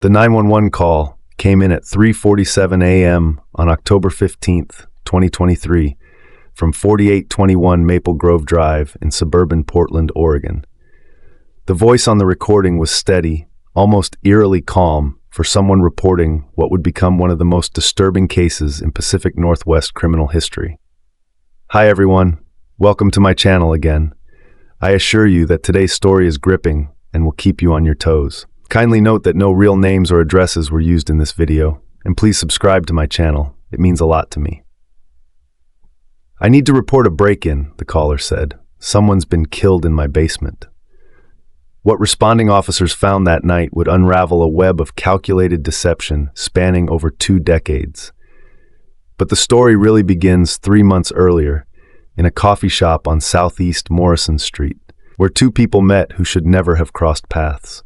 The 911 call came in at 3:47 a.m. on October 15th, 2023, from 4821 Maple Grove Drive in suburban Portland, Oregon. The voice on the recording was steady, almost eerily calm for someone reporting what would become one of the most disturbing cases in Pacific Northwest criminal history. Hi everyone, welcome to my channel again. I assure you that today's story is gripping and will keep you on your toes. Kindly note that no real names or addresses were used in this video, and please subscribe to my channel. It means a lot to me. I need to report a break-in, the caller said. Someone's been killed in my basement. What responding officers found that night would unravel a web of calculated deception spanning over 2 decades. But the story really begins 3 months earlier, in a coffee shop on Southeast Morrison Street, where 2 people met who should never have crossed paths.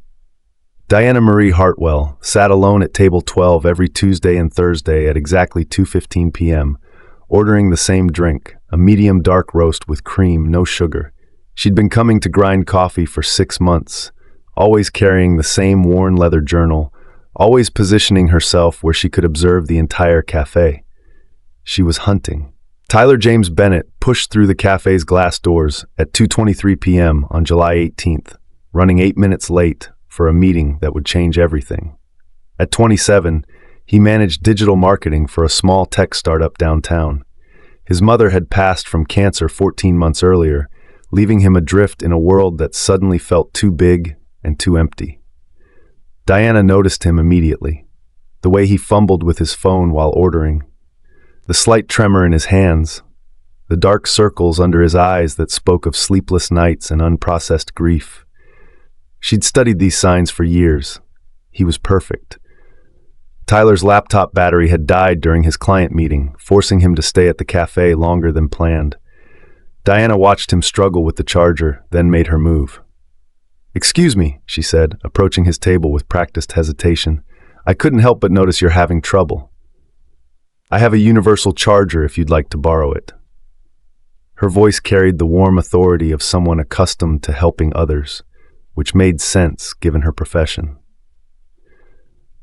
Diana Marie Hartwell sat alone at table 12 every Tuesday and Thursday at exactly 2:15 p.m., ordering the same drink, a medium dark roast with cream, no sugar. She'd been coming to grind coffee for 6 months, always carrying the same worn leather journal, always positioning herself where she could observe the entire cafe. She was hunting. Tyler James Bennett pushed through the cafe's glass doors at 2:23 p.m. on July 18th, running 8 minutes late for a meeting that would change everything. At 27, he managed digital marketing for a small tech startup downtown. His mother had passed from cancer 14 months earlier, leaving him adrift in a world that suddenly felt too big and too empty. Diana noticed him immediately. The way he fumbled with his phone while ordering, the slight tremor in his hands, the dark circles under his eyes that spoke of sleepless nights and unprocessed grief. She'd studied these signs for years. He was perfect. Tyler's laptop battery had died during his client meeting, forcing him to stay at the cafe longer than planned. Diana watched him struggle with the charger, then made her move. "Excuse me," she said, approaching his table with practiced hesitation. "I couldn't help but notice you're having trouble. I have a universal charger if you'd like to borrow it." Her voice carried the warm authority of someone accustomed to helping others, which made sense given her profession.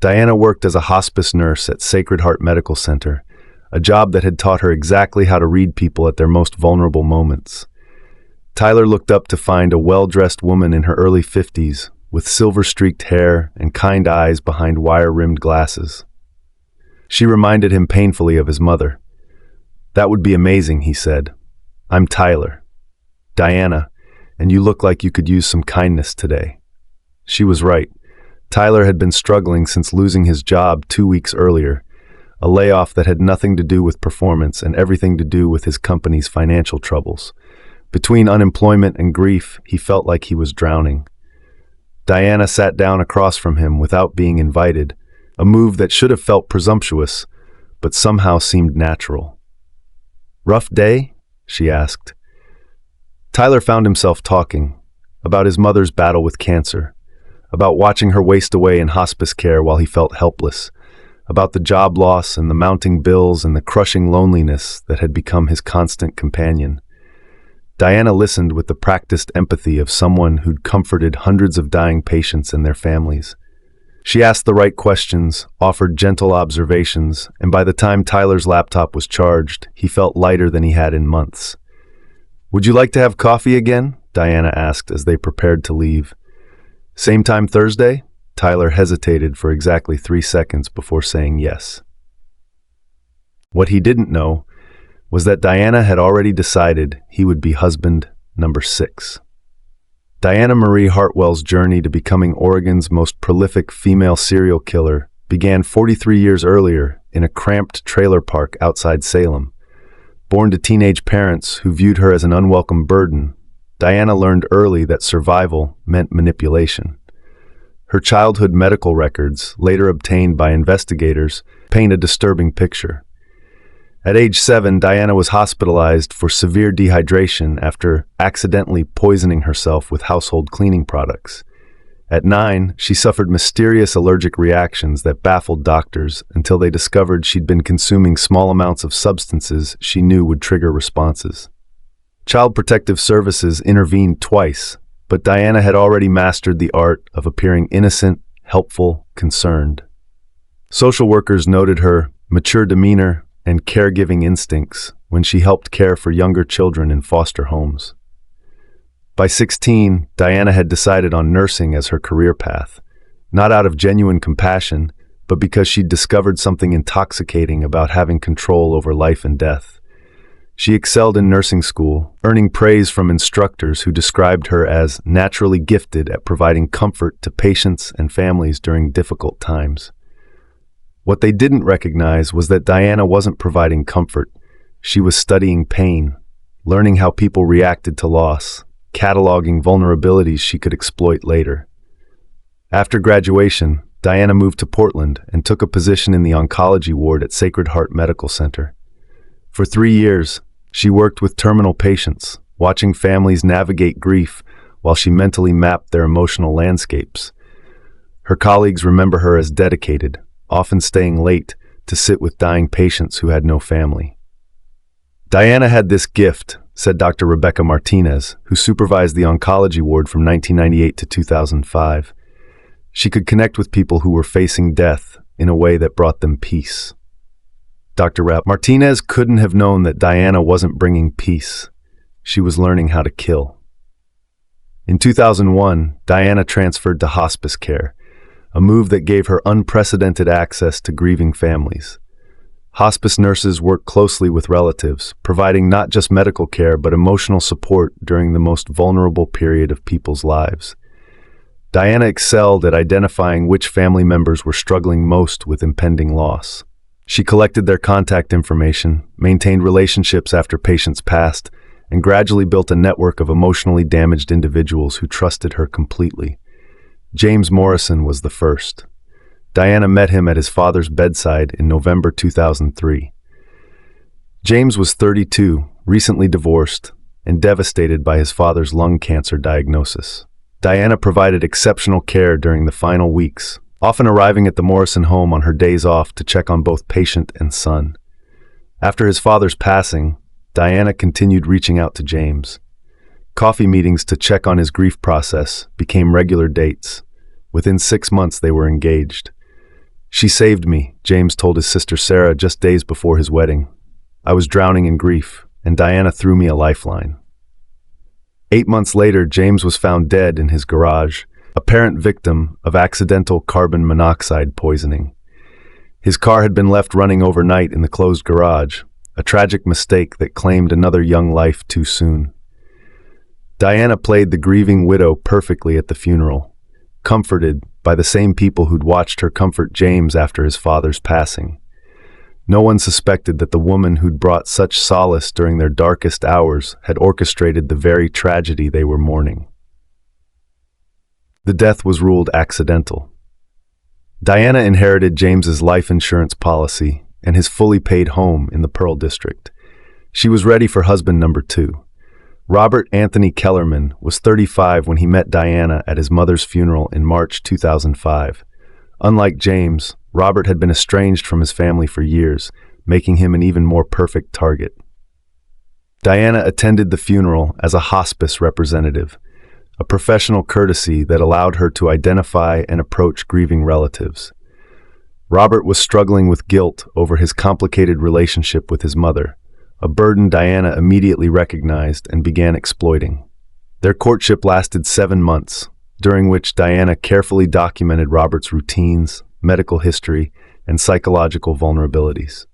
Diana worked as a hospice nurse at Sacred Heart Medical Center, a job that had taught her exactly how to read people at their most vulnerable moments. Tyler looked up to find a well-dressed woman in her early 50s, with silver-streaked hair and kind eyes behind wire-rimmed glasses. She reminded him painfully of his mother. "That would be amazing," he said. "I'm Tyler. Diana, and you look like you could use some kindness today." She was right. Tyler had been struggling since losing his job 2 weeks earlier, a layoff that had nothing to do with performance and everything to do with his company's financial troubles. Between unemployment and grief, he felt like he was drowning. Diana sat down across from him without being invited, a move that should have felt presumptuous, but somehow seemed natural. "Rough day?" she asked. Tyler found himself talking about his mother's battle with cancer, about watching her waste away in hospice care while he felt helpless, about the job loss and the mounting bills and the crushing loneliness that had become his constant companion. Diana listened with the practiced empathy of someone who'd comforted hundreds of dying patients and their families. She asked the right questions, offered gentle observations, and by the time Tyler's laptop was charged, he felt lighter than he had in months. "Would you like to have coffee again?" Diana asked as they prepared to leave. "Same time Thursday?" Tyler hesitated for exactly 3 seconds before saying yes. What he didn't know was that Diana had already decided he would be husband number 6. Diana Marie Hartwell's journey to becoming Oregon's most prolific female serial killer began 43 years earlier in a cramped trailer park outside Salem. Born to teenage parents who viewed her as an unwelcome burden, Diana learned early that survival meant manipulation. Her childhood medical records, later obtained by investigators, paint a disturbing picture. At age 7, Diana was hospitalized for severe dehydration after accidentally poisoning herself with household cleaning products. At 9, she suffered mysterious allergic reactions that baffled doctors until they discovered she'd been consuming small amounts of substances she knew would trigger responses. Child Protective Services intervened twice, but Diana had already mastered the art of appearing innocent, helpful, concerned. Social workers noted her mature demeanor and caregiving instincts when she helped care for younger children in foster homes. By 16, Diana had decided on nursing as her career path, not out of genuine compassion, but because she'd discovered something intoxicating about having control over life and death. She excelled in nursing school, earning praise from instructors who described her as naturally gifted at providing comfort to patients and families during difficult times. What they didn't recognize was that Diana wasn't providing comfort. She was studying pain, learning how people reacted to loss, cataloging vulnerabilities she could exploit later. After graduation, Diana moved to Portland and took a position in the oncology ward at Sacred Heart Medical Center. For 3 years, she worked with terminal patients, watching families navigate grief while she mentally mapped their emotional landscapes. Her colleagues remember her as dedicated, often staying late to sit with dying patients who had no family. Diana had this gift, said Dr. Rebecca Martinez, who supervised the oncology ward from 1998 to 2005. She could connect with people who were facing death in a way that brought them peace. Dr. Martinez couldn't have known that Diana wasn't bringing peace. She was learning how to kill. In 2001, Diana transferred to hospice care, a move that gave her unprecedented access to grieving families. Hospice nurses work closely with relatives, providing not just medical care but emotional support during the most vulnerable period of people's lives. Diana excelled at identifying which family members were struggling most with impending loss. She collected their contact information, maintained relationships after patients passed, and gradually built a network of emotionally damaged individuals who trusted her completely. James Morrison was the first. Diana met him at his father's bedside in November 2003. James was 32, recently divorced, and devastated by his father's lung cancer diagnosis. Diana provided exceptional care during the final weeks, often arriving at the Morrison home on her days off to check on both patient and son. After his father's passing, Diana continued reaching out to James. Coffee meetings to check on his grief process became regular dates. Within 6 months, they were engaged. "She saved me," James told his sister Sarah just days before his wedding. "I was drowning in grief, and Diana threw me a lifeline." 8 months later, James was found dead in his garage, apparent victim of accidental carbon monoxide poisoning. His car had been left running overnight in the closed garage, a tragic mistake that claimed another young life too soon. Diana played the grieving widow perfectly at the funeral, comforted by the same people who'd watched her comfort James after his father's passing. No one suspected that the woman who'd brought such solace during their darkest hours had orchestrated the very tragedy they were mourning. The death was ruled accidental. Diana inherited James's life insurance policy and his fully paid home in the Pearl District. She was ready for husband number 2. Robert Anthony Kellerman was 35 when he met Diana at his mother's funeral in March 2005. Unlike James, Robert had been estranged from his family for years, making him an even more perfect target. Diana attended the funeral as a hospice representative, a professional courtesy that allowed her to identify and approach grieving relatives. Robert was struggling with guilt over his complicated relationship with his mother, a burden Diana immediately recognized and began exploiting. Their courtship lasted 7 months, during which Diana carefully documented Robert's routines, medical history, and psychological vulnerabilities.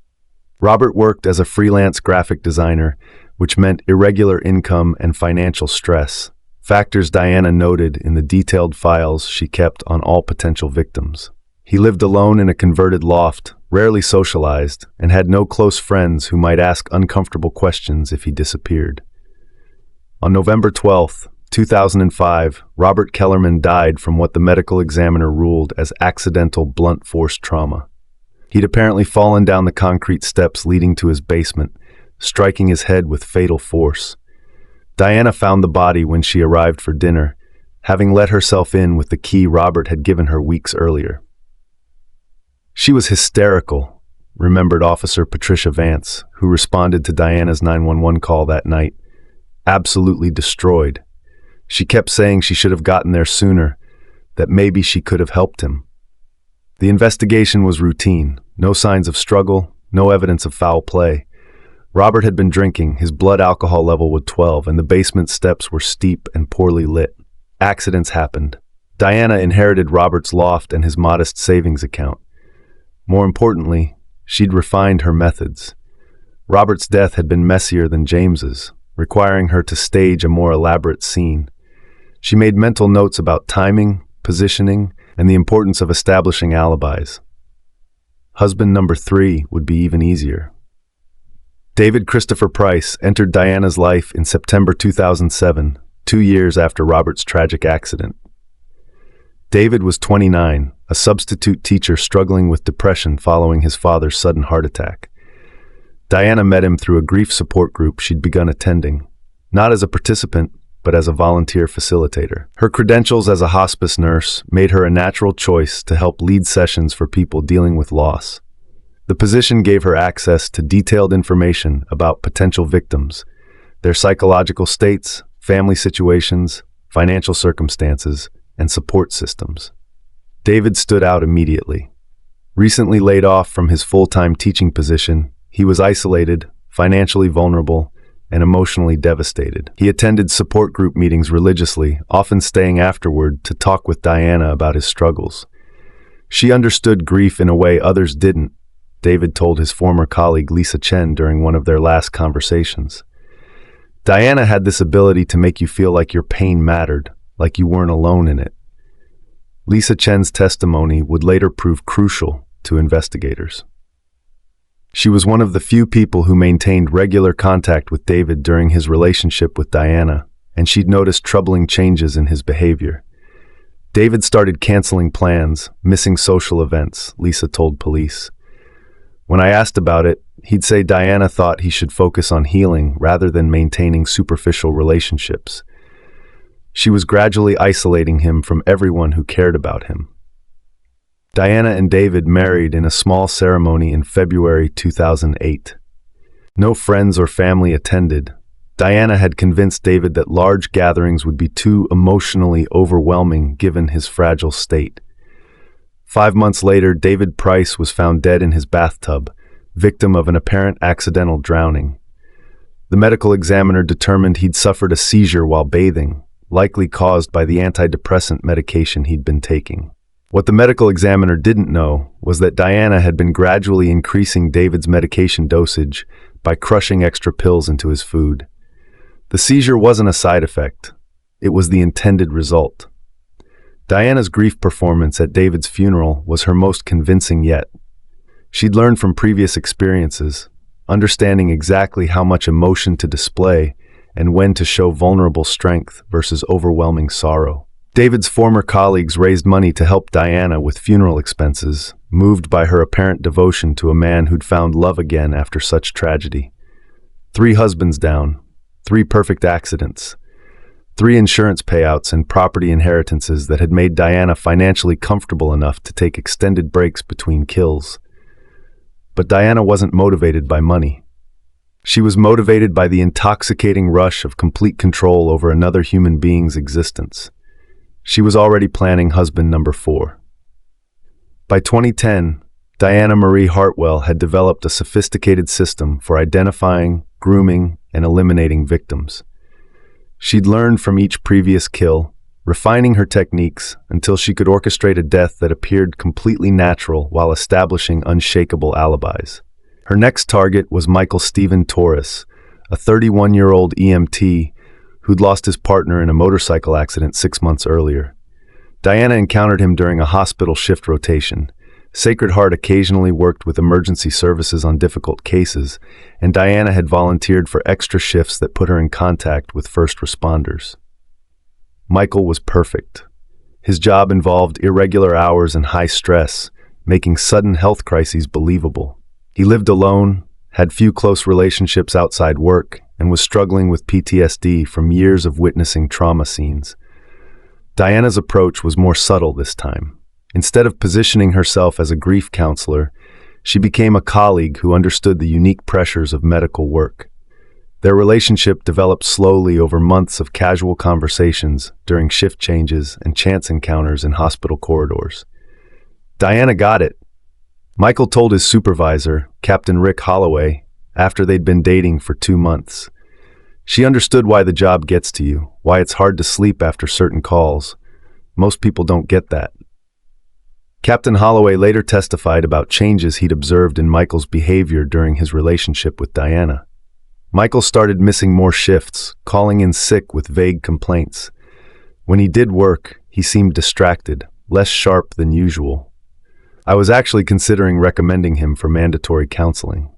Robert worked as a freelance graphic designer, which meant irregular income and financial stress, factors Diana noted in the detailed files she kept on all potential victims. He lived alone in a converted loft, rarely socialized, and had no close friends who might ask uncomfortable questions if he disappeared. On November 12, 2005, Robert Kellerman died from what the medical examiner ruled as accidental blunt force trauma. He'd apparently fallen down the concrete steps leading to his basement, striking his head with fatal force. Diana found the body when she arrived for dinner, having let herself in with the key Robert had given her weeks earlier. "She was hysterical," remembered Officer Patricia Vance, who responded to Diana's 911 call that night. "Absolutely destroyed. She kept saying she should have gotten there sooner, that maybe she could have helped him." The investigation was routine. No signs of struggle, no evidence of foul play. Robert had been drinking, his blood alcohol level was 12, and the basement steps were steep and poorly lit. Accidents happened. Diana inherited Robert's loft and his modest savings account. More importantly, she'd refined her methods. Robert's death had been messier than James's, requiring her to stage a more elaborate scene. She made mental notes about timing, positioning, and the importance of establishing alibis. Husband number 3 would be even easier. David Christopher Price entered Diana's life in September 2007, 2 years after Robert's tragic accident. David was 29, a substitute teacher struggling with depression following his father's sudden heart attack. Diana met him through a grief support group she'd begun attending, not as a participant, but as a volunteer facilitator. Her credentials as a hospice nurse made her a natural choice to help lead sessions for people dealing with loss. The position gave her access to detailed information about potential victims, their psychological states, family situations, financial circumstances, and support systems. David stood out immediately. Recently laid off from his full-time teaching position, he was isolated, financially vulnerable, and emotionally devastated. He attended support group meetings religiously, often staying afterward to talk with Diana about his struggles. She understood grief in a way others didn't, David told his former colleague Lisa Chen during one of their last conversations. Diana had this ability to make you feel like your pain mattered, like you weren't alone in it. Lisa Chen's testimony would later prove crucial to investigators. She was one of the few people who maintained regular contact with David during his relationship with Diana, and she'd noticed troubling changes in his behavior. David started canceling plans, missing social events, Lisa told police. When I asked about it, he'd say Diana thought he should focus on healing rather than maintaining superficial relationships. She was gradually isolating him from everyone who cared about him. Diana and David married in a small ceremony in February 2008. No friends or family attended. Diana had convinced David that large gatherings would be too emotionally overwhelming given his fragile state. 5 months later, David Price was found dead in his bathtub, victim of an apparent accidental drowning. The medical examiner determined he'd suffered a seizure while bathing, likely caused by the antidepressant medication he'd been taking. What the medical examiner didn't know was that Diana had been gradually increasing David's medication dosage by crushing extra pills into his food. The seizure wasn't a side effect. It was the intended result. Diana's grief performance at David's funeral was her most convincing yet. She'd learned from previous experiences, understanding exactly how much emotion to display and when to show vulnerable strength versus overwhelming sorrow. David's former colleagues raised money to help Diana with funeral expenses, moved by her apparent devotion to a man who'd found love again after such tragedy. 3 husbands down, 3 perfect accidents, 3 insurance payouts and property inheritances that had made Diana financially comfortable enough to take extended breaks between kills. But Diana wasn't motivated by money. She was motivated by the intoxicating rush of complete control over another human being's existence. She was already planning husband number 4. By 2010, Diana Marie Hartwell had developed a sophisticated system for identifying, grooming, and eliminating victims. She'd learned from each previous kill, refining her techniques until she could orchestrate a death that appeared completely natural while establishing unshakable alibis. Her next target was Michael Stephen Torres, a 31-year-old EMT who'd lost his partner in a motorcycle accident 6 months earlier. Diana encountered him during a hospital shift rotation. Sacred Heart occasionally worked with emergency services on difficult cases, and Diana had volunteered for extra shifts that put her in contact with first responders. Michael was perfect. His job involved irregular hours and high stress, making sudden health crises believable. He lived alone, had few close relationships outside work, and was struggling with PTSD from years of witnessing trauma scenes. Diana's approach was more subtle this time. Instead of positioning herself as a grief counselor, she became a colleague who understood the unique pressures of medical work. Their relationship developed slowly over months of casual conversations during shift changes and chance encounters in hospital corridors. Diana got it. Michael told his supervisor, Captain Rick Holloway, after they'd been dating for 2 months. She understood why the job gets to you, why it's hard to sleep after certain calls. Most people don't get that. Captain Holloway later testified about changes he'd observed in Michael's behavior during his relationship with Diana. Michael started missing more shifts, calling in sick with vague complaints. When he did work, he seemed distracted, less sharp than usual. I was actually considering recommending him for mandatory counseling.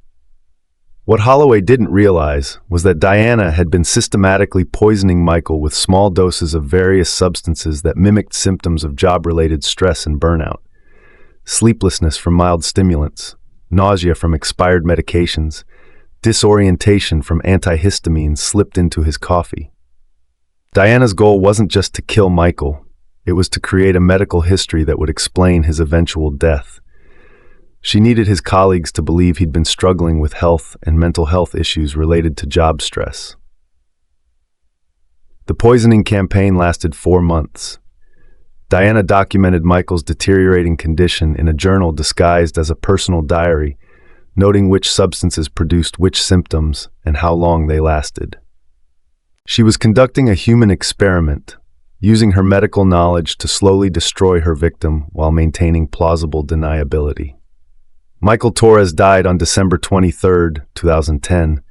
What Holloway didn't realize was that Diana had been systematically poisoning Michael with small doses of various substances that mimicked symptoms of job-related stress and burnout. Sleeplessness from mild stimulants, nausea from expired medications, disorientation from antihistamines slipped into his coffee. Diana's goal wasn't just to kill Michael, it was to create a medical history that would explain his eventual death. She needed his colleagues to believe he'd been struggling with health and mental health issues related to job stress. The poisoning campaign lasted 4 months. Diana documented Michael's deteriorating condition in a journal disguised as a personal diary, noting which substances produced which symptoms and how long they lasted. She was conducting a human experiment, using her medical knowledge to slowly destroy her victim while maintaining plausible deniability. Michael Torres died on December 23, 2010,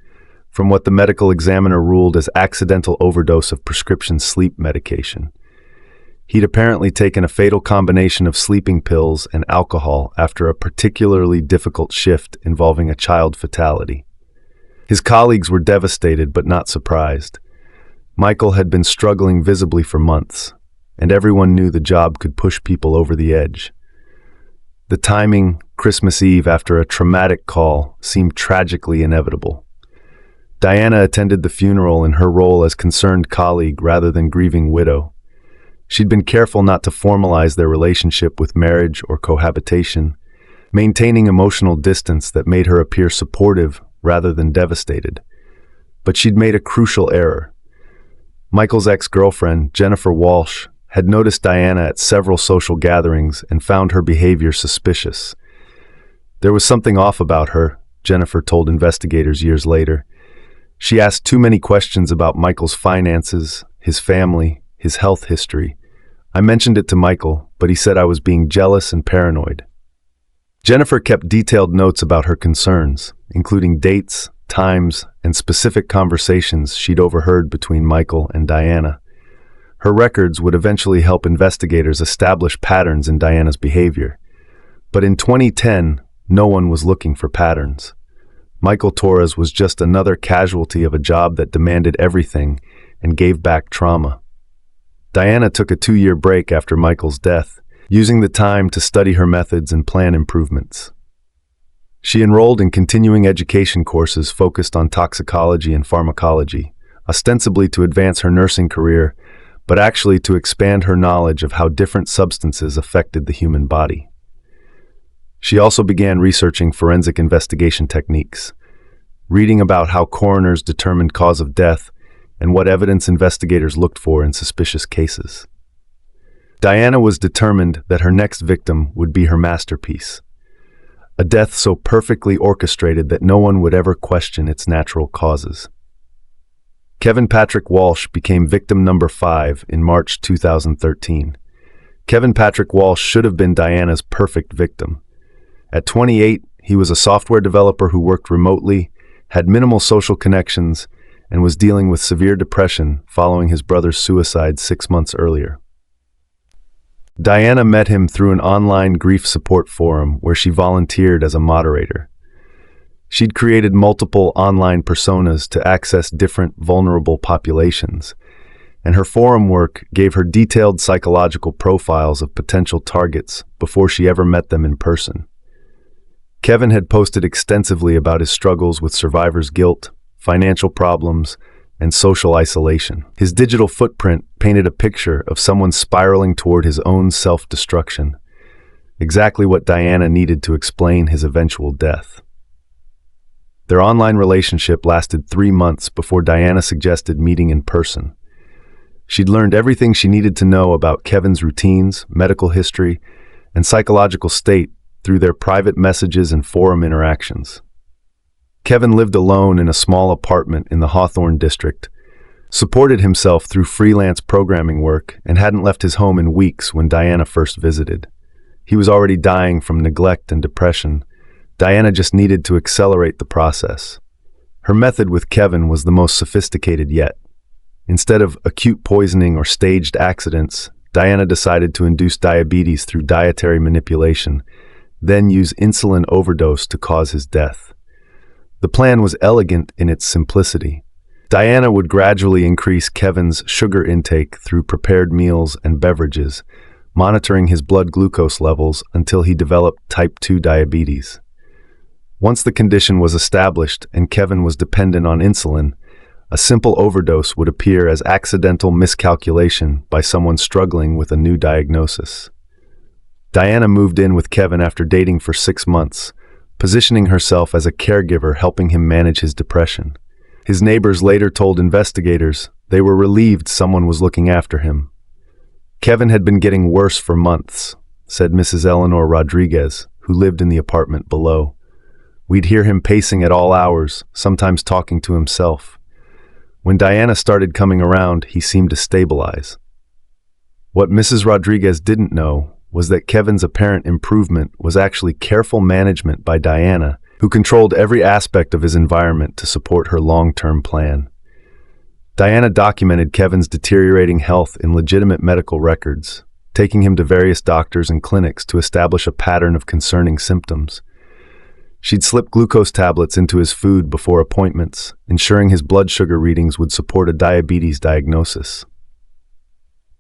from what the medical examiner ruled as accidental overdose of prescription sleep medication. He'd apparently taken a fatal combination of sleeping pills and alcohol after a particularly difficult shift involving a child fatality. His colleagues were devastated but not surprised. Michael had been struggling visibly for months, and everyone knew the job could push people over the edge. The timing, Christmas Eve after a traumatic call, seemed tragically inevitable. Diana attended the funeral in her role as concerned colleague rather than grieving widow. She'd been careful not to formalize their relationship with marriage or cohabitation, maintaining emotional distance that made her appear supportive rather than devastated. But she'd made a crucial error. Michael's ex-girlfriend, Jennifer Walsh, had noticed Diana at several social gatherings and found her behavior suspicious. There was something off about her, Jennifer told investigators years later. She asked too many questions about Michael's finances, his family, his health history. I mentioned it to Michael, but he said I was being jealous and paranoid. Jennifer kept detailed notes about her concerns, including dates, times, and specific conversations she'd overheard between Michael and Diana. Her records would eventually help investigators establish patterns in Diana's behavior. But in 2010, no one was looking for patterns. Michael Torres was just another casualty of a job that demanded everything and gave back trauma. Diana took a 2-year break after Michael's death, using the time to study her methods and plan improvements. She enrolled in continuing education courses focused on toxicology and pharmacology, ostensibly to advance her nursing career, but actually to expand her knowledge of how different substances affected the human body. She also began researching forensic investigation techniques, reading about how coroners determined cause of death and what evidence investigators looked for in suspicious cases. Diana was determined that her next victim would be her masterpiece, a death so perfectly orchestrated that no one would ever question its natural causes. Kevin Patrick Walsh became victim number 5 in March 2013. Kevin Patrick Walsh should have been Diana's perfect victim. At 28, he was a software developer who worked remotely, had minimal social connections, and was dealing with severe depression following his brother's suicide 6 months earlier. Diana met him through an online grief support forum where she volunteered as a moderator. She'd created multiple online personas to access different vulnerable populations, and her forum work gave her detailed psychological profiles of potential targets before she ever met them in person. Kevin had posted extensively about his struggles with survivor's guilt, financial problems, and social isolation. His digital footprint painted a picture of someone spiraling toward his own self-destruction, exactly what Diana needed to explain his eventual death. Their online relationship lasted 3 months before Diana suggested meeting in person. She'd learned everything she needed to know about Kevin's routines, medical history, and psychological state through their private messages and forum interactions. Kevin lived alone in a small apartment in the Hawthorne district, supported himself through freelance programming work, and hadn't left his home in weeks when Diana first visited. He was already dying from neglect and depression. Diana just needed to accelerate the process. Her method with Kevin was the most sophisticated yet. Instead of acute poisoning or staged accidents, Diana decided to induce diabetes through dietary manipulation, then use insulin overdose to cause his death. The plan was elegant in its simplicity. Diana would gradually increase Kevin's sugar intake through prepared meals and beverages, monitoring his blood glucose levels until he developed type 2 diabetes. Once the condition was established and Kevin was dependent on insulin, a simple overdose would appear as accidental miscalculation by someone struggling with a new diagnosis. Diana moved in with Kevin after dating for 6 months, positioning herself as a caregiver helping him manage his depression. His neighbors later told investigators they were relieved someone was looking after him. Kevin had been getting worse for months, said Mrs. Eleanor Rodriguez, who lived in the apartment below. We'd hear him pacing at all hours, sometimes talking to himself. When Diana started coming around, he seemed to stabilize. What Mrs. Rodriguez didn't know was that Kevin's apparent improvement was actually careful management by Diana, who controlled every aspect of his environment to support her long-term plan. Diana documented Kevin's deteriorating health in legitimate medical records, taking him to various doctors and clinics to establish a pattern of concerning symptoms. She'd slip glucose tablets into his food before appointments, ensuring his blood sugar readings would support a diabetes diagnosis.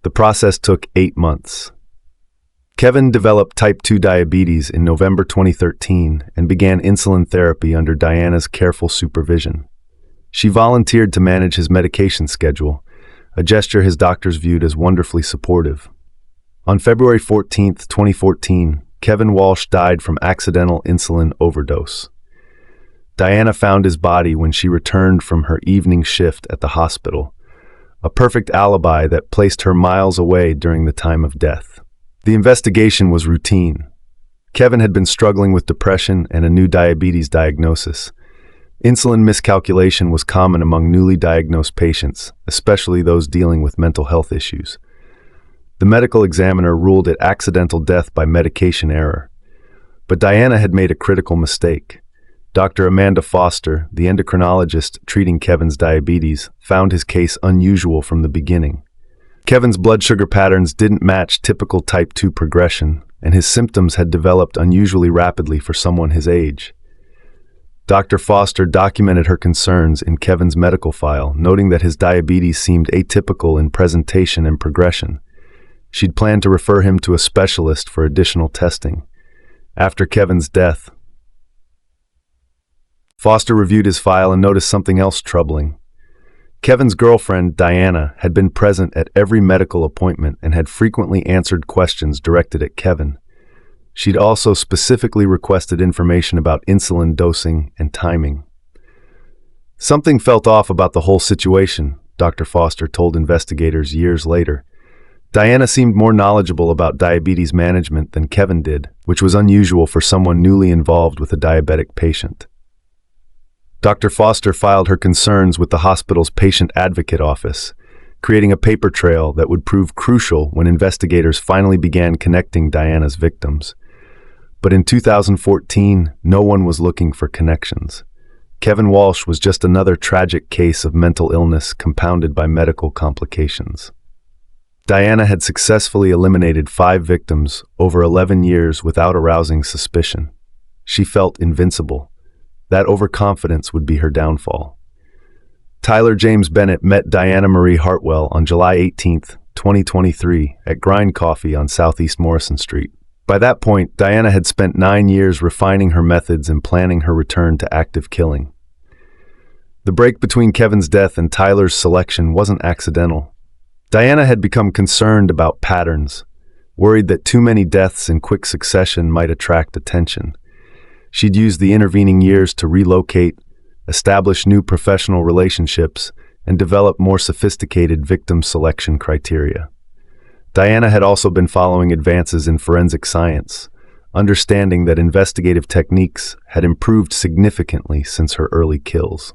The process took 8 months. Kevin developed type 2 diabetes in November 2013 and began insulin therapy under Diana's careful supervision. She volunteered to manage his medication schedule, a gesture his doctors viewed as wonderfully supportive. On February 14, 2014, Kevin Walsh died from accidental insulin overdose. Diana found his body when she returned from her evening shift at the hospital, a perfect alibi that placed her miles away during the time of death. The investigation was routine. Kevin had been struggling with depression and a new diabetes diagnosis. Insulin miscalculation was common among newly diagnosed patients, especially those dealing with mental health issues. The medical examiner ruled it accidental death by medication error. But Diana had made a critical mistake. Dr. Amanda Foster, the endocrinologist treating Kevin's diabetes, found his case unusual from the beginning. Kevin's blood sugar patterns didn't match typical type 2 progression, and his symptoms had developed unusually rapidly for someone his age. Dr. Foster documented her concerns in Kevin's medical file, noting that his diabetes seemed atypical in presentation and progression. She'd planned to refer him to a specialist for additional testing. After Kevin's death, Foster reviewed his file and noticed something else troubling. Kevin's girlfriend, Diana, had been present at every medical appointment and had frequently answered questions directed at Kevin. She'd also specifically requested information about insulin dosing and timing. Something felt off about the whole situation, Dr. Foster told investigators years later. Diana seemed more knowledgeable about diabetes management than Kevin did, which was unusual for someone newly involved with a diabetic patient. Dr. Foster filed her concerns with the hospital's patient advocate office, creating a paper trail that would prove crucial when investigators finally began connecting Diana's victims. But in 2014, no one was looking for connections. Kevin Walsh was just another tragic case of mental illness compounded by medical complications. Diana had successfully eliminated 5 victims over 11 years without arousing suspicion. She felt invincible. That overconfidence would be her downfall. Tyler James Bennett met Diana Marie Hartwell on July 18, 2023, at Grind Coffee on Southeast Morrison Street. By that point, Diana had spent 9 years refining her methods and planning her return to active killing. The break between Kevin's death and Tyler's selection wasn't accidental. Diana had become concerned about patterns, worried that too many deaths in quick succession might attract attention. She'd used the intervening years to relocate, establish new professional relationships, and develop more sophisticated victim selection criteria. Diana had also been following advances in forensic science, understanding that investigative techniques had improved significantly since her early kills.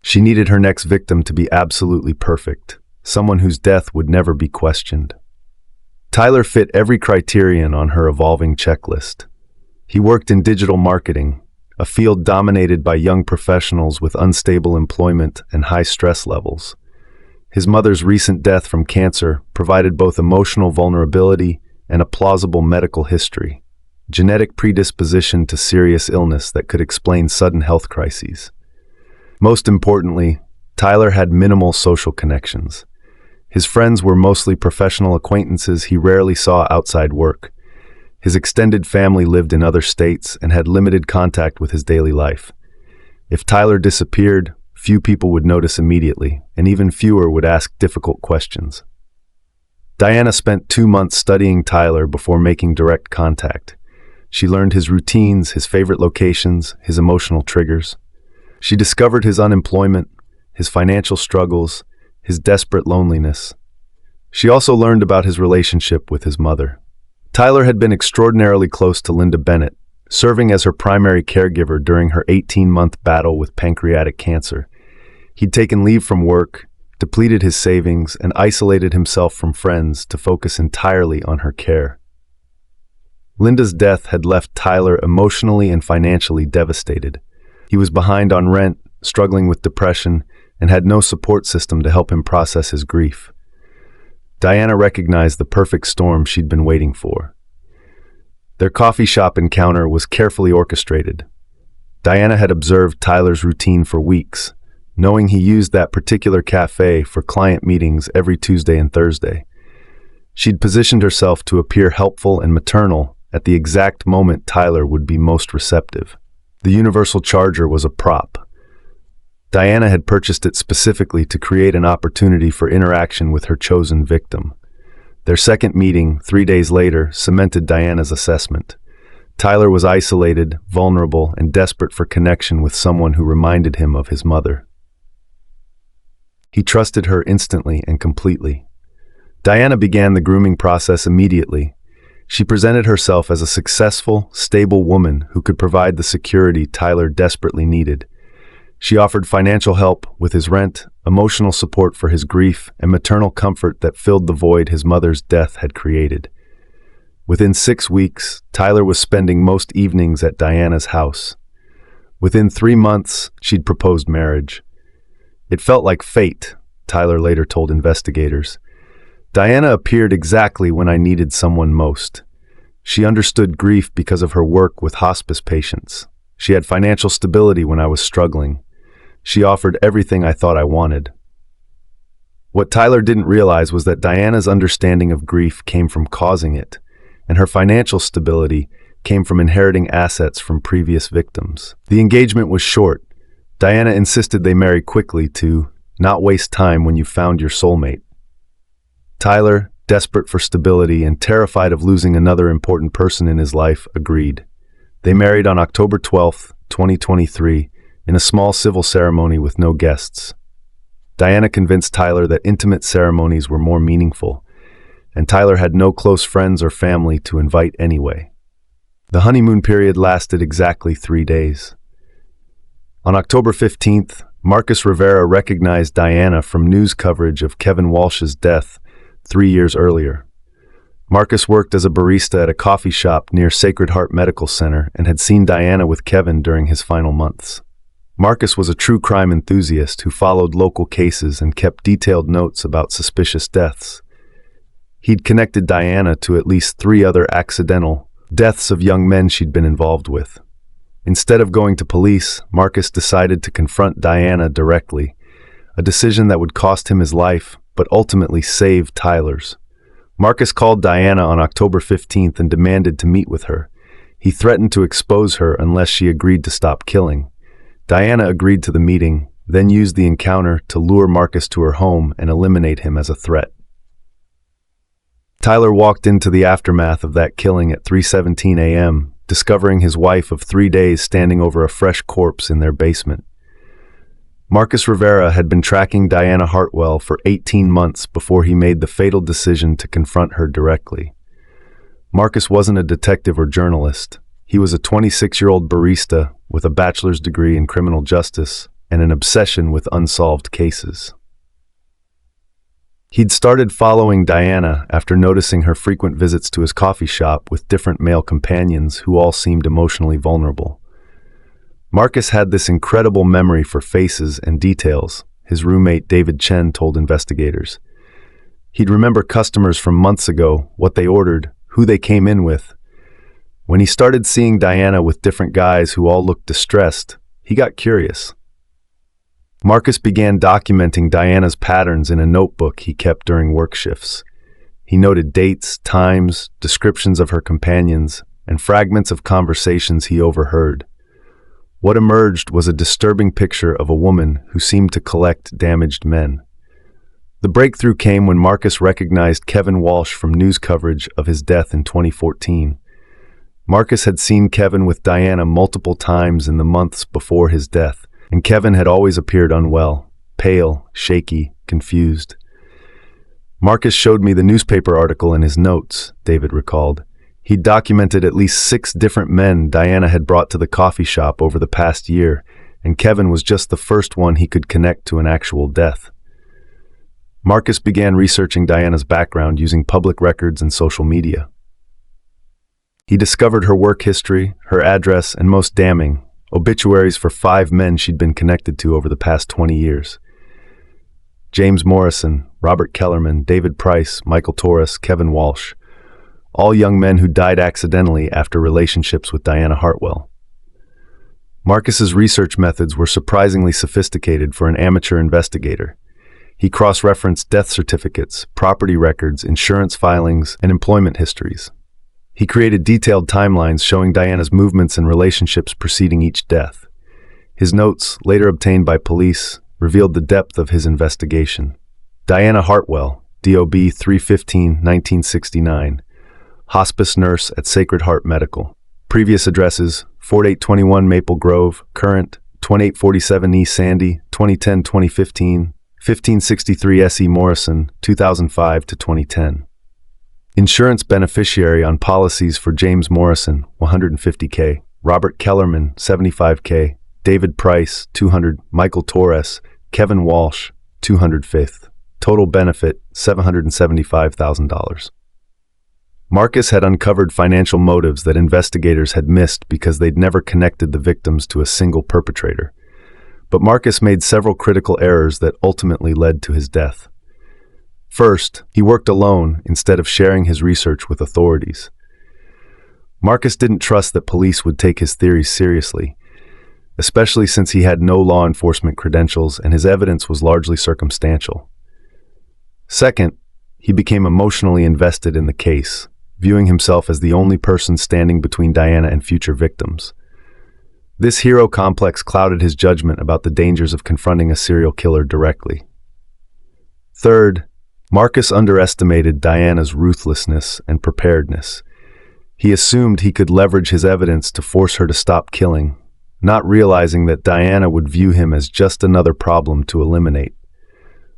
She needed her next victim to be absolutely perfect, someone whose death would never be questioned. Tyler fit every criterion on her evolving checklist. He worked in digital marketing, a field dominated by young professionals with unstable employment and high stress levels. His mother's recent death from cancer provided both emotional vulnerability and a plausible medical history, genetic predisposition to serious illness that could explain sudden health crises. Most importantly, Tyler had minimal social connections. His friends were mostly professional acquaintances he rarely saw outside work. His extended family lived in other states and had limited contact with his daily life. If Tyler disappeared, few people would notice immediately, and even fewer would ask difficult questions. Diana spent 2 months studying Tyler before making direct contact. She learned his routines, his favorite locations, his emotional triggers. She discovered his unemployment, his financial struggles, his desperate loneliness. She also learned about his relationship with his mother. Tyler had been extraordinarily close to Linda Bennett, serving as her primary caregiver during her 18-month battle with pancreatic cancer. He'd taken leave from work, depleted his savings, and isolated himself from friends to focus entirely on her care. Linda's death had left Tyler emotionally and financially devastated. He was behind on rent, struggling with depression, and had no support system to help him process his grief. Diana recognized the perfect storm she'd been waiting for. Their coffee shop encounter was carefully orchestrated. Diana had observed Tyler's routine for weeks, knowing he used that particular cafe for client meetings every Tuesday and Thursday. She'd positioned herself to appear helpful and maternal at the exact moment Tyler would be most receptive. The universal charger was a prop. Diana had purchased it specifically to create an opportunity for interaction with her chosen victim. Their second meeting, 3 days later, cemented Diana's assessment. Tyler was isolated, vulnerable, and desperate for connection with someone who reminded him of his mother. He trusted her instantly and completely. Diana began the grooming process immediately. She presented herself as a successful, stable woman who could provide the security Tyler desperately needed. She offered financial help with his rent, emotional support for his grief, and maternal comfort that filled the void his mother's death had created. Within 6 weeks, Tyler was spending most evenings at Diana's house. Within 3 months, she'd proposed marriage. It felt like fate, Tyler later told investigators. Diana appeared exactly when I needed someone most. She understood grief because of her work with hospice patients. She had financial stability when I was struggling. She offered everything I thought I wanted. What Tyler didn't realize was that Diana's understanding of grief came from causing it, and her financial stability came from inheriting assets from previous victims. The engagement was short. Diana insisted they marry quickly to not waste time when you found your soulmate. Tyler, desperate for stability and terrified of losing another important person in his life, agreed. They married on October 12, 2023, in a small civil ceremony with no guests. Diana convinced Tyler that intimate ceremonies were more meaningful, and Tyler had no close friends or family to invite anyway. The honeymoon period lasted exactly 3 days. On October 15th, Marcus Rivera recognized Diana from news coverage of Kevin Walsh's death 3 years earlier. Marcus worked as a barista at a coffee shop near Sacred Heart Medical Center and had seen Diana with Kevin during his final months. Marcus was a true crime enthusiast who followed local cases and kept detailed notes about suspicious deaths. He'd connected Diana to at least 3 other accidental deaths of young men she'd been involved with. Instead of going to police, Marcus decided to confront Diana directly, a decision that would cost him his life, but ultimately save Tyler's. Marcus called Diana on October 15th and demanded to meet with her. He threatened to expose her unless she agreed to stop killing. Diana agreed to the meeting, then used the encounter to lure Marcus to her home and eliminate him as a threat. Tyler walked into the aftermath of that killing at 3:17 a.m., discovering his wife of 3 days standing over a fresh corpse in their basement. Marcus Rivera had been tracking Diana Hartwell for 18 months before he made the fatal decision to confront her directly. Marcus wasn't a detective or journalist. He was a 26-year-old barista with a bachelor's degree in criminal justice and an obsession with unsolved cases. He'd started following Diana after noticing her frequent visits to his coffee shop with different male companions who all seemed emotionally vulnerable. Marcus had this incredible memory for faces and details, his roommate David Chen told investigators. He'd remember customers from months ago, what they ordered, who they came in with. When he started seeing Diana with different guys who all looked distressed, he got curious. Marcus began documenting Diana's patterns in a notebook he kept during work shifts. He noted dates, times, descriptions of her companions, and fragments of conversations he overheard. What emerged was a disturbing picture of a woman who seemed to collect damaged men. The breakthrough came when Marcus recognized Kevin Walsh from news coverage of his death in 2014. Marcus had seen Kevin with Diana multiple times in the months before his death, and Kevin had always appeared unwell, pale, shaky, confused. Marcus showed me the newspaper article in his notes, David recalled. He documented at least 6 different men Diana had brought to the coffee shop over the past year, and Kevin was just the first one he could connect to an actual death. Marcus began researching Diana's background using public records and social media. He discovered her work history, her address, and most damning, obituaries for 5 men she'd been connected to over the past 20 years. James Morrison, Robert Kellerman, David Price, Michael Torres, Kevin Walsh, all young men who died accidentally after relationships with Diana Hartwell. Marcus's research methods were surprisingly sophisticated for an amateur investigator. He cross-referenced death certificates, property records, insurance filings, and employment histories. He created detailed timelines showing Diana's movements and relationships preceding each death. His notes, later obtained by police, revealed the depth of his investigation. Diana Hartwell, DOB 3/15/1969, hospice nurse at Sacred Heart Medical. Previous addresses, 4821 Maple Grove, current, 2847 East Sandy, 2010-2015, 1563 S.E. Morrison, 2005 to 2010. Insurance beneficiary on policies for James Morrison, $150K, Robert Kellerman, $75K, David Price, $200, Michael Torres, Kevin Walsh, $205. Total benefit, $775,000. Marcus had uncovered financial motives that investigators had missed because they'd never connected the victims to a single perpetrator. But Marcus made several critical errors that ultimately led to his death. First, he worked alone instead of sharing his research with authorities. Marcus didn't trust that police would take his theories seriously, especially since he had no law enforcement credentials and his evidence was largely circumstantial. Second, he became emotionally invested in the case, viewing himself as the only person standing between Diana and future victims. This hero complex clouded his judgment about the dangers of confronting a serial killer directly. Third, Marcus underestimated Diana's ruthlessness and preparedness. He assumed he could leverage his evidence to force her to stop killing, not realizing that Diana would view him as just another problem to eliminate.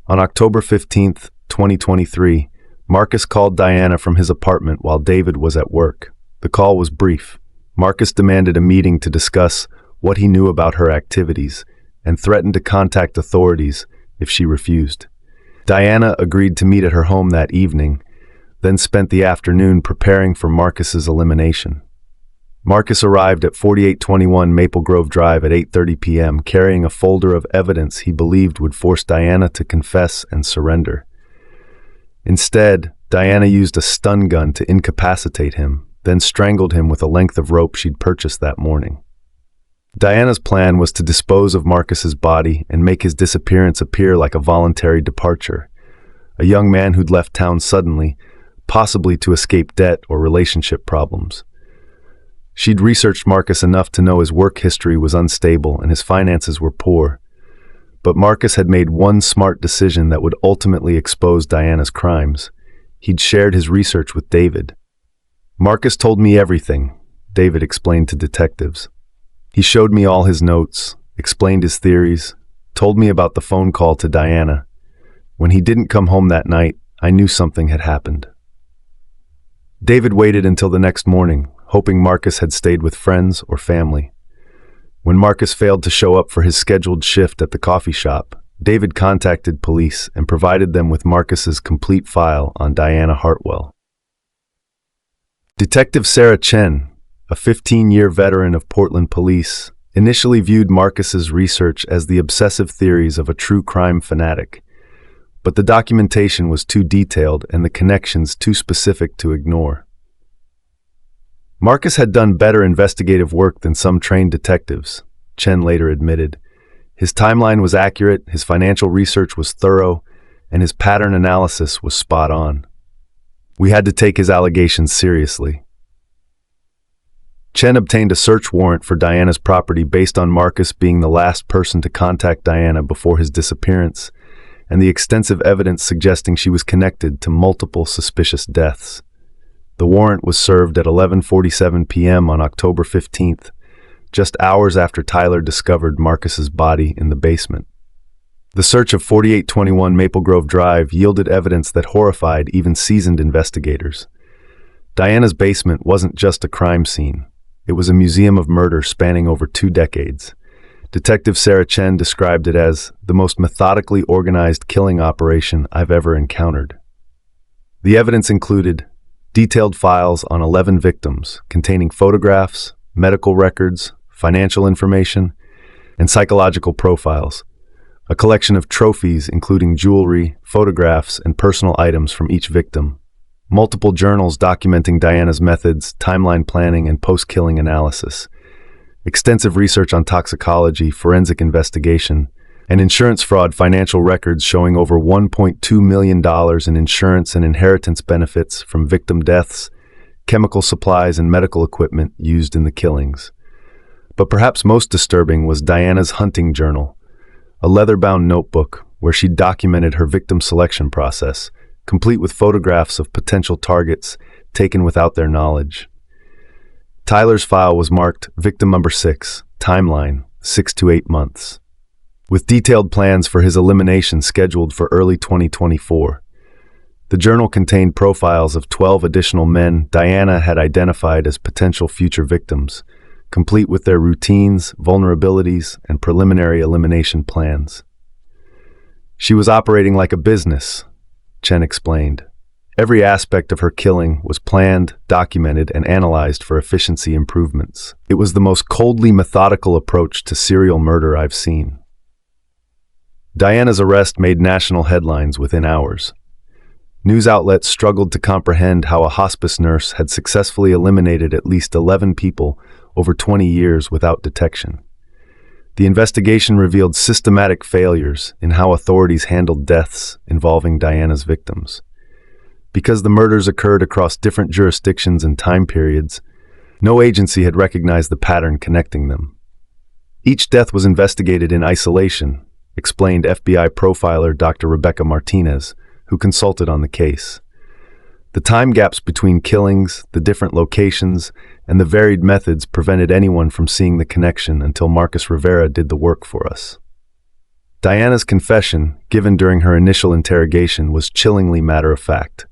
On October 15, 2023, Marcus called Diana from his apartment while David was at work. The call was brief. Marcus demanded a meeting to discuss what he knew about her activities and threatened to contact authorities if she refused. Diana agreed to meet at her home that evening, then spent the afternoon preparing for Marcus's elimination. Marcus arrived at 4821 Maple Grove Drive at 8:30 p.m. carrying a folder of evidence he believed would force Diana to confess and surrender. Instead, Diana used a stun gun to incapacitate him, then strangled him with a length of rope she'd purchased that morning. Diana's plan was to dispose of Marcus's body and make his disappearance appear like a voluntary departure, a young man who'd left town suddenly, possibly to escape debt or relationship problems. She'd researched Marcus enough to know his work history was unstable and his finances were poor. But Marcus had made one smart decision that would ultimately expose Diana's crimes. He'd shared his research with David. "Marcus told me everything," David explained to detectives. "He showed me all his notes, explained his theories, told me about the phone call to Diana. When he didn't come home that night, I knew something had happened. David waited until the next morning, hoping Marcus had stayed with friends or family. When Marcus failed to show up for his scheduled shift at the coffee shop, David contacted police and provided them with Marcus's complete file on Diana Hartwell. Detective Sarah Chen, a 15-year veteran of Portland police, initially viewed Marcus's research as the obsessive theories of a true crime fanatic, but the documentation was too detailed and the connections too specific to ignore. Marcus had done better investigative work than some trained detectives, Chen later admitted. His timeline was accurate, his financial research was thorough, and his pattern analysis was spot on. We had to take his allegations seriously. Chen obtained a search warrant for Diana's property based on Marcus being the last person to contact Diana before his disappearance, and the extensive evidence suggesting she was connected to multiple suspicious deaths. The warrant was served at 11:47 p.m. on October 15th, just hours after Tyler discovered Marcus's body in the basement. The search of 4821 Maple Grove Drive yielded evidence that horrified even seasoned investigators. Diana's basement wasn't just a crime scene. It was a museum of murder spanning over 2 decades. Detective Sarah Chen described it as the most methodically organized killing operation I've ever encountered. The evidence included detailed files on 11 victims containing photographs, medical records, financial information, and psychological profiles, a collection of trophies including jewelry, photographs, and personal items from each victim, multiple journals documenting Diana's methods, timeline planning, and post-killing analysis, extensive research on toxicology, forensic investigation, and insurance fraud financial records showing over $1.2 million in insurance and inheritance benefits from victim deaths, chemical supplies, and medical equipment used in the killings. But perhaps most disturbing was Diana's hunting journal, a leather-bound notebook where she documented her victim selection process, complete with photographs of potential targets taken without their knowledge. Tyler's file was marked Victim Number 6, Timeline, 6 to 8 months, with detailed plans for his elimination scheduled for early 2024. The journal contained profiles of 12 additional men Diana had identified as potential future victims, complete with their routines, vulnerabilities, and preliminary elimination plans. She was operating like a business, Chen explained. Every aspect of her killing was planned, documented, and analyzed for efficiency improvements. It was the most coldly methodical approach to serial murder I've seen. Diana's arrest made national headlines within hours. News outlets struggled to comprehend how a hospice nurse had successfully eliminated at least 11 people over 20 years without detection. The investigation revealed systematic failures in how authorities handled deaths involving Diana's victims. Because the murders occurred across different jurisdictions and time periods, no agency had recognized the pattern connecting them. Each death was investigated in isolation, explained FBI profiler Dr. Rebecca Martinez, who consulted on the case. The time gaps between killings, the different locations, and the varied methods prevented anyone from seeing the connection until Marcus Rivera did the work for us. Diana's confession, given during her initial interrogation, was chillingly matter-of-fact.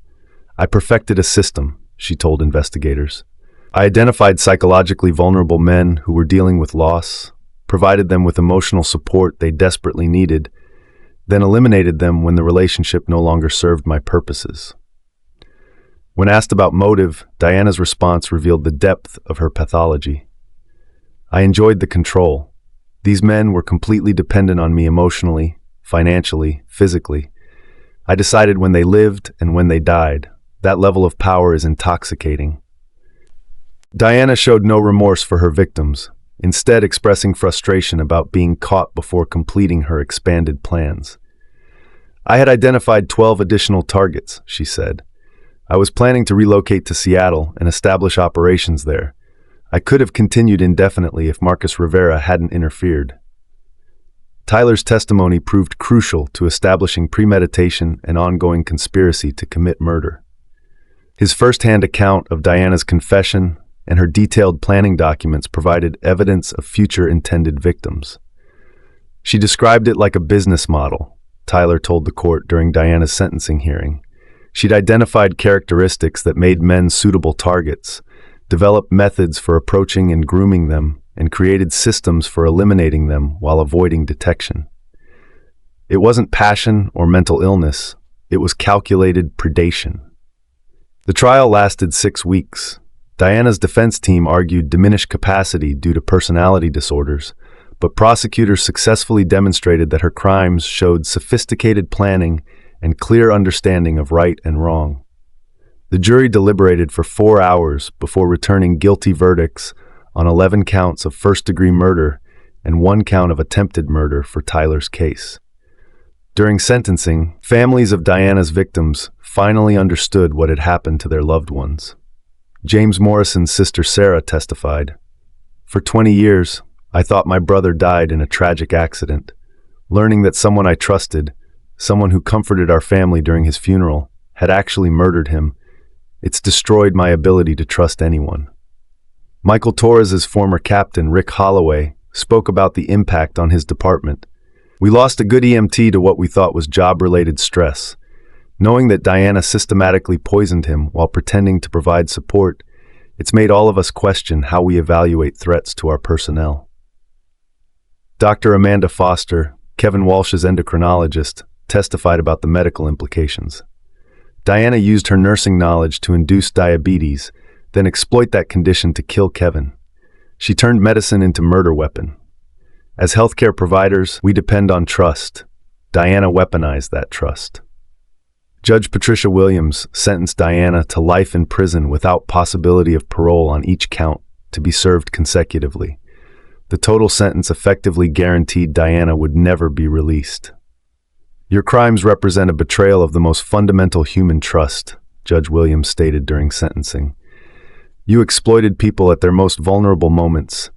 I perfected a system, she told investigators. I identified psychologically vulnerable men who were dealing with loss, provided them with emotional support they desperately needed, then eliminated them when the relationship no longer served my purposes. When asked about motive, Diana's response revealed the depth of her pathology. I enjoyed the control. These men were completely dependent on me emotionally, financially, physically. I decided when they lived and when they died. That level of power is intoxicating. Diana showed no remorse for her victims, instead expressing frustration about being caught before completing her expanded plans. I had identified 12 additional targets, she said. I was planning to relocate to Seattle and establish operations there. I could have continued indefinitely if Marcus Rivera hadn't interfered. Tyler's testimony proved crucial to establishing premeditation and ongoing conspiracy to commit murder. His first-hand account of Diana's confession and her detailed planning documents provided evidence of future intended victims. She described it like a business model, Tyler told the court during Diana's sentencing hearing. She'd identified characteristics that made men suitable targets, developed methods for approaching and grooming them, and created systems for eliminating them while avoiding detection. It wasn't passion or mental illness, it was calculated predation. The trial lasted 6 weeks. Diana's defense team argued diminished capacity due to personality disorders, but prosecutors successfully demonstrated that her crimes showed sophisticated planning and clear understanding of right and wrong. The jury deliberated for 4 hours before returning guilty verdicts on 11 counts of first-degree murder and 1 count of attempted murder for Tyler's case. During sentencing, families of Diana's victims finally understood what had happened to their loved ones. James Morrison's sister Sarah testified, "For 20 years, I thought my brother died in a tragic accident. Learning that someone I trusted, someone who comforted our family during his funeral, had actually murdered him, it's destroyed my ability to trust anyone." Michael Torres's former captain, Rick Holloway, spoke about the impact on his department. "We lost a good EMT to what we thought was job-related stress. Knowing that Diana systematically poisoned him while pretending to provide support, it's made all of us question how we evaluate threats to our personnel." Dr. Amanda Foster, Kevin Walsh's endocrinologist, testified about the medical implications. Diana used her nursing knowledge to induce diabetes, then exploit that condition to kill Kevin. She turned medicine into murder weapon. As healthcare providers, we depend on trust. Diana weaponized that trust. Judge Patricia Williams sentenced Diana to life in prison without possibility of parole on each count, to be served consecutively. The total sentence effectively guaranteed Diana would never be released. "Your crimes represent a betrayal of the most fundamental human trust," Judge Williams stated during sentencing. "You exploited people at their most vulnerable moments,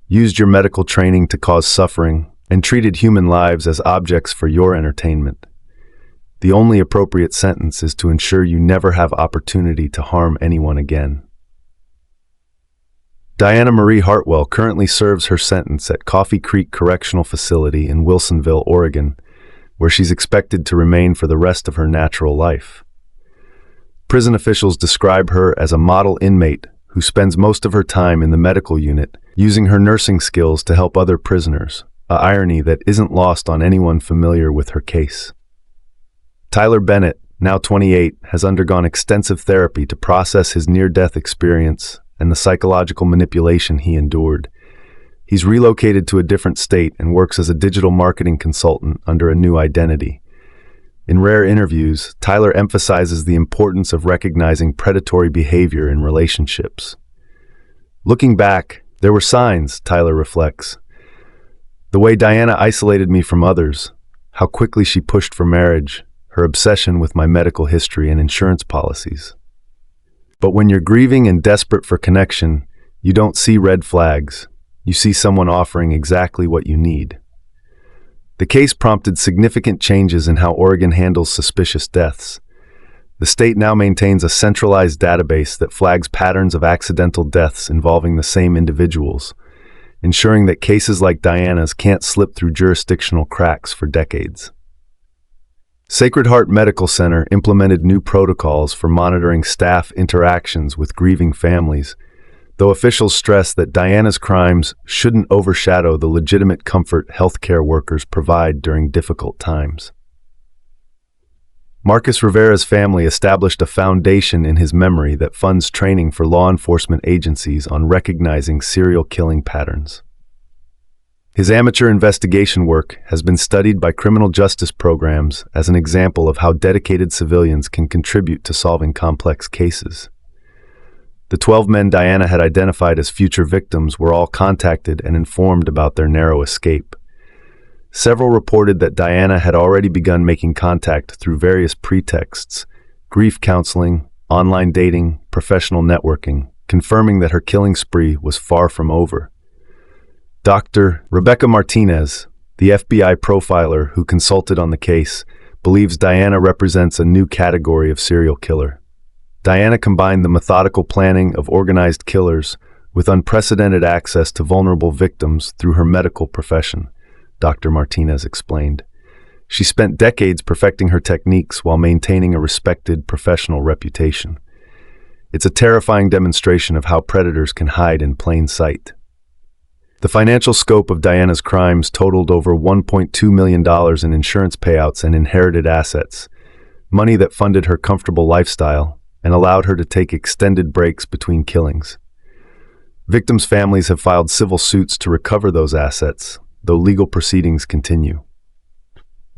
used your medical training to cause suffering, and treated human lives as objects for your entertainment. The only appropriate sentence is to ensure you never have opportunity to harm anyone again." Diana Marie Hartwell currently serves her sentence at Coffee Creek Correctional Facility in Wilsonville, Oregon, where she's expected to remain for the rest of her natural life. Prison officials describe her as a model inmate who spends most of her time in the medical unit, using her nursing skills to help other prisoners, an irony that isn't lost on anyone familiar with her case. Tyler Bennett, now 28, has undergone extensive therapy to process his near-death experience and the psychological manipulation he endured. He's relocated to a different state and works as a digital marketing consultant under a new identity. In rare interviews, Tyler emphasizes the importance of recognizing predatory behavior in relationships. "Looking back, there were signs," Tyler reflects. "The way Diana isolated me from others, how quickly she pushed for marriage, her obsession with my medical history and insurance policies. But when you're grieving and desperate for connection, you don't see red flags. You see someone offering exactly what you need." The case prompted significant changes in how Oregon handles suspicious deaths. The state now maintains a centralized database that flags patterns of accidental deaths involving the same individuals, ensuring that cases like Diana's can't slip through jurisdictional cracks for decades. Sacred Heart Medical Center implemented new protocols for monitoring staff interactions with grieving families, though officials stress that Diana's crimes shouldn't overshadow the legitimate comfort healthcare workers provide during difficult times. Marcus Rivera's family established a foundation in his memory that funds training for law enforcement agencies on recognizing serial killing patterns. His amateur investigation work has been studied by criminal justice programs as an example of how dedicated civilians can contribute to solving complex cases. The 12 men Diana had identified as future victims were all contacted and informed about their narrow escape. Several reported that Diana had already begun making contact through various pretexts: grief counseling, online dating, professional networking, confirming that her killing spree was far from over. Dr. Rebecca Martinez, the FBI profiler who consulted on the case, believes Diana represents a new category of serial killer. Diana combined the methodical planning of organized killers with unprecedented access to vulnerable victims through her medical profession, Dr. Martinez explained. She spent decades perfecting her techniques while maintaining a respected professional reputation. It's a terrifying demonstration of how predators can hide in plain sight. The financial scope of Diana's crimes totaled over $1.2 million in insurance payouts and inherited assets, money that funded her comfortable lifestyle and allowed her to take extended breaks between killings. Victims' families have filed civil suits to recover those assets, though legal proceedings continue.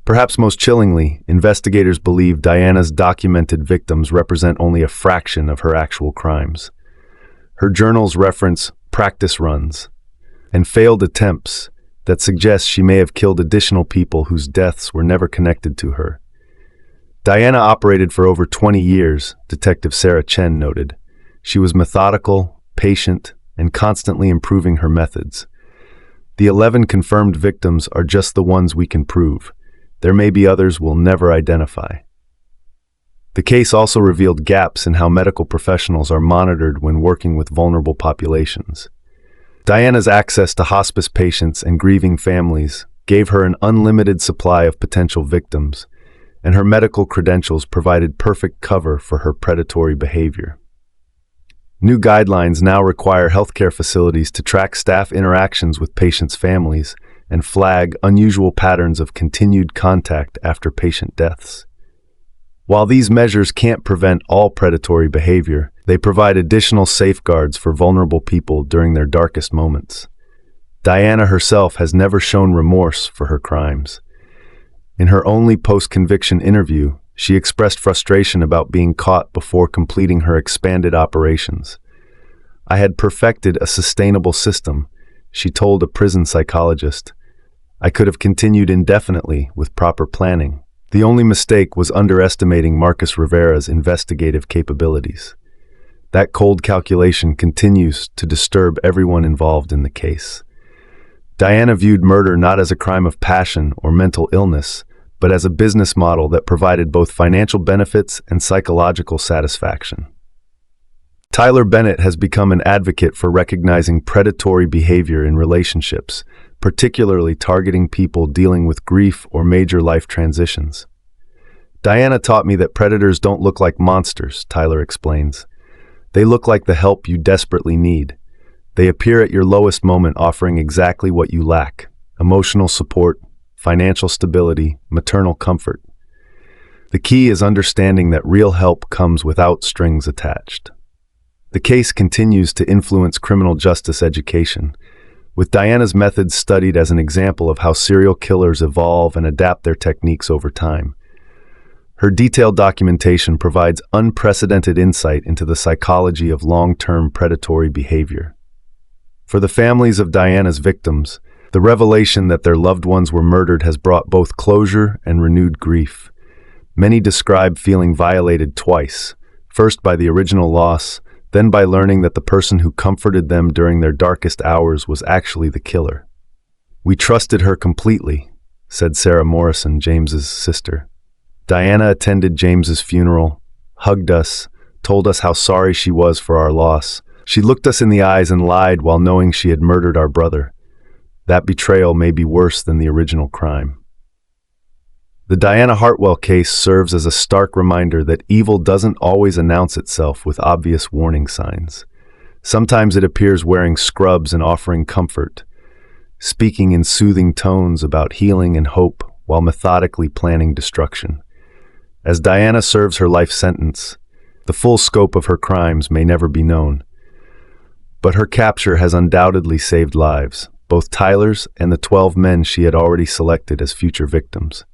Perhaps most chillingly, investigators believe Diana's documented victims represent only a fraction of her actual crimes. Her journals reference practice runs and failed attempts that suggest she may have killed additional people whose deaths were never connected to her. Diana operated for over 20 years, Detective Sarah Chen noted. She was methodical, patient, and constantly improving her methods. The 11 confirmed victims are just the ones we can prove. There may be others we'll never identify. The case also revealed gaps in how medical professionals are monitored when working with vulnerable populations. Diana's access to hospice patients and grieving families gave her an unlimited supply of potential victims, and her medical credentials provided perfect cover for her predatory behavior. New guidelines now require healthcare facilities to track staff interactions with patients' families and flag unusual patterns of continued contact after patient deaths. While these measures can't prevent all predatory behavior, they provide additional safeguards for vulnerable people during their darkest moments. Diana herself has never shown remorse for her crimes. In her only post-conviction interview, she expressed frustration about being caught before completing her expanded operations. "I had perfected a sustainable system," she told a prison psychologist. "I could have continued indefinitely with proper planning. The only mistake was underestimating Marcus Rivera's investigative capabilities." That cold calculation continues to disturb everyone involved in the case. Diana viewed murder not as a crime of passion or mental illness, but as a business model that provided both financial benefits and psychological satisfaction. Tyler Bennett has become an advocate for recognizing predatory behavior in relationships, particularly targeting people dealing with grief or major life transitions. "Diana taught me that predators don't look like monsters," Tyler explains. "They look like the help you desperately need. They appear at your lowest moment offering exactly what you lack: emotional support, financial stability, maternal comfort. The key is understanding that real help comes without strings attached." The case continues to influence criminal justice education, with Diana's methods studied as an example of how serial killers evolve and adapt their techniques over time. Her detailed documentation provides unprecedented insight into the psychology of long-term predatory behavior. For the families of Diana's victims, the revelation that their loved ones were murdered has brought both closure and renewed grief. Many describe feeling violated twice, first by the original loss, then by learning that the person who comforted them during their darkest hours was actually the killer. "We trusted her completely," said Sarah Morrison, James's sister. "Diana attended James's funeral, hugged us, told us how sorry she was for our loss. She looked us in the eyes and lied while knowing she had murdered our brother. That betrayal may be worse than the original crime." The Diana Hartwell case serves as a stark reminder that evil doesn't always announce itself with obvious warning signs. Sometimes it appears wearing scrubs and offering comfort, speaking in soothing tones about healing and hope while methodically planning destruction. As Diana serves her life sentence, the full scope of her crimes may never be known. But her capture has undoubtedly saved lives, both Tyler's and the 12 men she had already selected as future victims.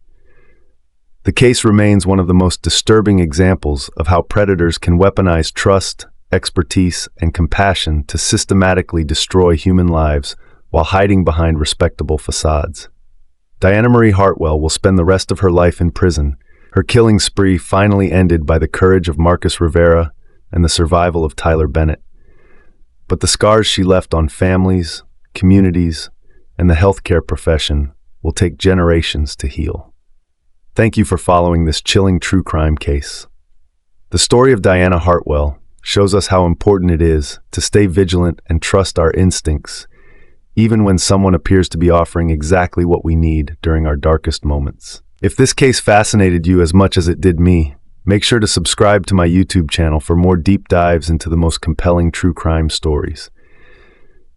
The case remains one of the most disturbing examples of how predators can weaponize trust, expertise, and compassion to systematically destroy human lives while hiding behind respectable facades. Diana Marie Hartwell will spend the rest of her life in prison, her killing spree finally ended by the courage of Marcus Rivera and the survival of Tyler Bennett. But the scars she left on families, communities, and the healthcare profession will take generations to heal. Thank you for following this chilling true crime case. The story of Diana Hartwell shows us how important it is to stay vigilant and trust our instincts, even when someone appears to be offering exactly what we need during our darkest moments. If this case fascinated you as much as it did me, make sure to subscribe to my YouTube channel for more deep dives into the most compelling true crime stories.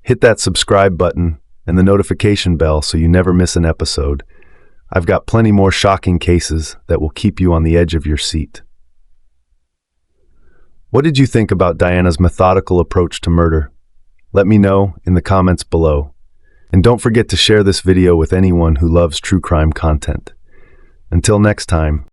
Hit that subscribe button and the notification bell so you never miss an episode. I've got plenty more shocking cases that will keep you on the edge of your seat. What did you think about Diana's methodical approach to murder? Let me know in the comments below. And don't forget to share this video with anyone who loves true crime content. Until next time.